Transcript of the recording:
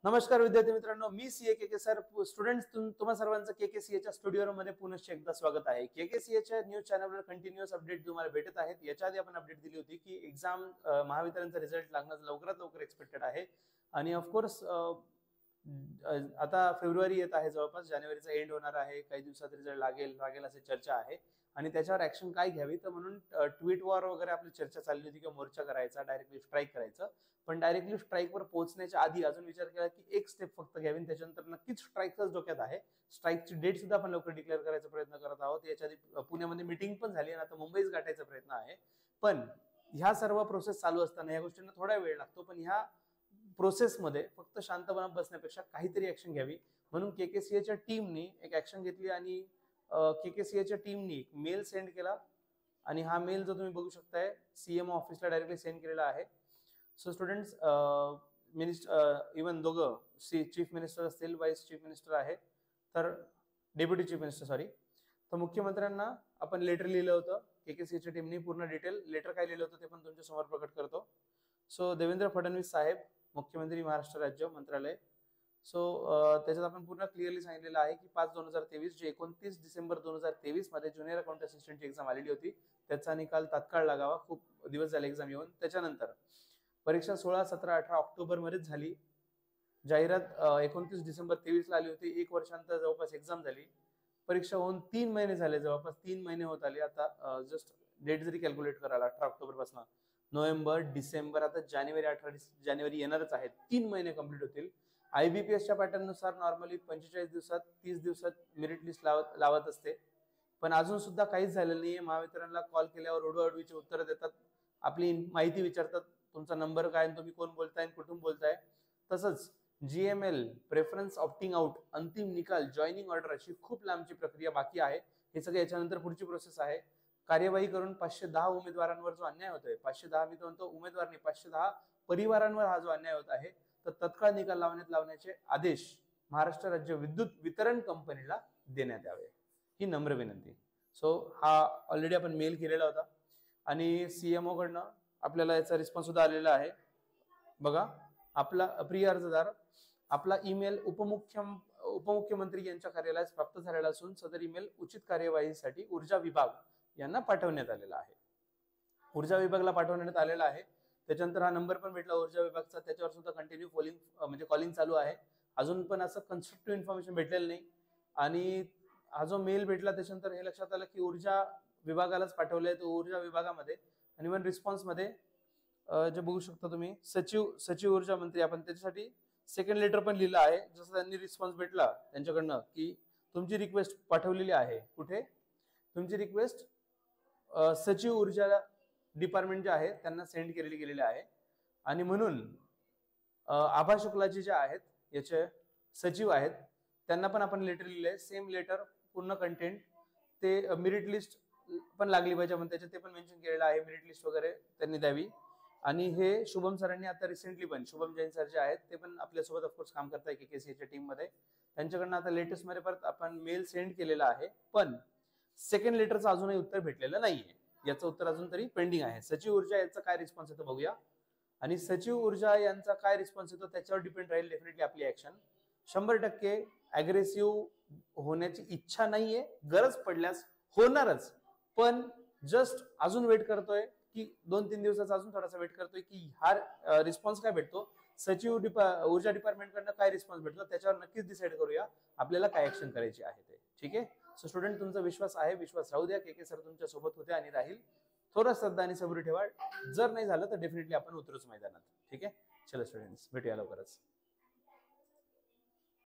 नमस्कार विद्यार्थी मित्रांनो, मी सीए के सर. स्टुडंट्स, तुम्हा सर्वांचं केकेसीएच्या स्टुडिओ मध्ये पुनश्च एकदा स्वागत आहे. केकेसीएच्या न्यूज चॅनलवर कंटिन्युअस अपडेट तुम्हाला भेटत आहेत. याच्या आधी आपण अपडेट दिली होती की एक्झाम महावितरणचा रिझल्ट लागणं लवकरात लवकर एक्सपेक्टेड आहे आणि ऑफकोर्स आता फेब्रुवारी येत आहे, जवळपास जानेवारीचा एंड होणार आहे, काही दिवसात रिझल्ट लागेल अशी चर्चा आहे आणि त्याच्यावर ऍक्शन काय घ्यावी तर म्हणून ट्विट वॉर वगैरे आपली चर्चा चालली होती की मोर्चा करायचा, डायरेक्टली स्ट्राईक करायचं. पण डायरेक्टली स्ट्राईकवर पोहोचण्याच्या आधी अजून विचार केला की एक स्टेप फक्त घ्यावी, त्याच्यानंतर नक्कीच स्ट्राईकच डोक्यात आहे. स्ट्राईकची डेट सुद्धा आपण लवकर डिक्लेअर करायचा प्रयत्न करत आहोत. याच्या आधी पुण्यामध्ये मीटिंग पण झाली आणि आता मुंबईच गाठायचा प्रयत्न आहे. पण ह्या सर्व प्रोसेस चालू असताना या गोष्टींना थोडा वेळ लागतो, पण ह्या प्रोसेसमध्ये फक्त शांतपणे बसण्यापेक्षा काहीतरी ऍक्शन घ्यावी म्हणून केकेसीएच्या टीमने एक ऍक्शन घेतली आणि केकेसीएच्या टीमने एक मेल सेंड केला आणि हा मेल जो तुम्ही बघू शकताय सीएमओ ऑफिसला डायरेक्टली सेंड केलेला आहे. सो स्टुडंट्स, इव्हन दोघं चीफ मिनिस्टर असतील, वाईस चीफ मिनिस्टर आहे, तर डेप्युटी चीफ मिनिस्टर सॉरी, तर मुख्यमंत्र्यांना आपण लेटर लिहिलं होतं. केकेसीएच्या टीमने पूर्ण डिटेल लेटर काय लिहिलं होतं ते पण तुमच्या समोर प्रकट करतो. सो देवेंद्र फडणवीस साहेब, मुख्यमंत्री महाराष्ट्र राज्य मंत्रालय. सो त्याच्यात आपण पूर्ण क्लिअरली सांगितलेलं आहे की 5/2023 जे 29 डिसेंबर 2023 मध्ये ज्युनियर अकाउंट असिस्टंटची एक्झाम आलेली होती, त्याचा निकाल तात्काळ लागावा. खूप दिवस झाले एक्झाम येऊन. त्याच्यानंतर परीक्षा 16, 17, 18 ऑक्टोबर मध्येच झाली. जाहिरात 29 डिसेंबर 23 ला आली होती. 1 वर्षानंतर जवळपास एक्झाम झाली. परीक्षा होऊन 3 महिने झाले, जवळपास 3 महिने होत आले. आता जस्ट डेट जरी कॅल्क्युलेट करायला 18 ऑक्टोबर पासून नोव्हेंबर, डिसेंबर, आता जानेवारी, 18 जानेवारी येणारच आहेत. 3 महिने कंप्लीट होतील. आयबीपीएसच्या पॅटर्न नुसार नॉर्मली 45 दिवसात 30 दिवसात मेरिट लिस्ट लावत असते, पण अजून सुद्धा काहीच झालेलं नाहीये. महावितरणला कॉल केल्यावर उडवाउडवीची उत्तरं देतात, आपली माहिती विचारतात, तुमचा नंबर काय, तुम्ही कोण बोलताय, कुठून बोलताय. तसंच जीएमएल, प्रेफरन्स ऑप्टिंग आउट, अंतिम निकाल, जॉईनिंग ऑर्डर अशी खूप लांबची प्रक्रिया बाकी आहे. हे सगळे याच्यानंतर पुढची प्रोसेस आहे. कार्यवाही करून 510 उमेदवारांवर जो अन्याय होतोय, 510 मी म्हणतो उमेदवार नाही, 510 परिवारांवर हा जो अन्याय होत आहे, तर तत्काळ निकाल लावण्याचे आदेश महाराष्ट्र राज्य विद्युत वितरण कंपनीला देण्यात यावे, ही नम्र विनंती. सो हा ऑलरेडी आपण मेल केलेला होता आणि सीएमओ कडनं आपल्याला याचा रिस्पॉन्स सुद्धा आलेला आहे. बघा, आपला प्रिय अर्जदार, आपला ईमेल उपमुख्यमंत्री यांच्या कार्यालयास प्राप्त झालेला असून सदर ईमेल उचित कार्यवाहीसाठी ऊर्जा विभाग यांना पाठवण्यात आलेला आहे. ऊर्जा विभागाला पाठवण्यात आलेला आहे. त्याच्यानंतर हा नंबर पण भेटला ऊर्जा विभागचा, त्याच्यावर सुद्धा कंटिन्यू कॉलिंग चालू आहे. अजून पण असं कन्स्ट्रक्टिव्ह इन्फॉर्मेशन भेटलेलं नाही आणि हा जो मेल भेटला त्याच्यानंतर हे लक्षात आलं की ऊर्जा विभागालाच पाठवलंय. तो ऊर्जा विभागामध्ये आणि इव्हन रिस्पॉन्स मध्ये जे बघू शकता तुम्ही, सचिव ऊर्जा मंत्री, आपण त्याच्यासाठी सेकंड लेटर पण लिहिलं आहे. जसं त्यांनी रिस्पॉन्स भेटला त्यांच्याकडनं की तुमची रिक्वेस्ट पाठवलेली आहे. कुठे तुमची रिक्वेस्ट सचिव ऊर्जा डिपार्टमेंट जे आहे त्यांना सेंड केलेली गेलेली आहे आणि म्हणून आभा शुक्लाजी जे आहेत याचे सचिव आहेत त्यांना पण आपण लेटर लिहिलंय. सेम लेटर, पूर्ण कंटेंट, ते मेरिट लिस्ट पण लागली पाहिजे म्हणून त्याच्यात ते पण मेन्शन केलेलं आहे. मेरिट लिस्ट वगैरे त्यांनी द्यावी. आणि हे शुभम सरांनी आता रिसेंटली पण, शुभम जैन सर जे आहेत ते पण आपल्यासोबत ऑफकोर्स काम करताय केकेसीएच्या टीम मध्ये, त्यांच्याकडनं आता लेटेस्ट मध्ये परत आपण मेल सेंड केलेला आहे. पण सेकंड लेटरचं अजूनही उत्तर भेटलेलं नाहीये. याचं उत्तर अजून तरी पेंडिंग आहे. सचिव ऊर्जा यांचा काय रिस्पॉन्स येतो बघूया. आणि सचिव ऊर्जा यांचा काय रिस्पॉन्स येतो त्याच्यावर डिपेंड राहील डेफिनेटली आपली ऍक्शन. 100% अग्रेसिव्ह होण्याची इच्छा नाहीये, गरज पडल्यास होणारच, पण जस्ट अजून वेट करतोय की 2-3 दिवसाचा अजून थोडासा वेट करतोय की हा रिस्पॉन्स काय भेटतो, सचिव ऊर्जा डिपार्टमेंट कडनं काय रिस्पॉन्स भेटतो त्याच्यावर नक्कीच डिसाईड करूया आपल्याला काय ऍक्शन करायची आहे ते. ठीक आहे. सो स्टुडंट, तुमचा विश्वास आहे, विश्वास राहू द्या. के सर तुमच्या सोबत होते आणि राहील. थोडं श्रद्धा आणि सबुरी ठेवा. जर नाही झालं तर डेफिनेटली आपण उतरूच मैदानात. ठीक आहे. चला स्टुडंट्स, भेटूया लवकरच.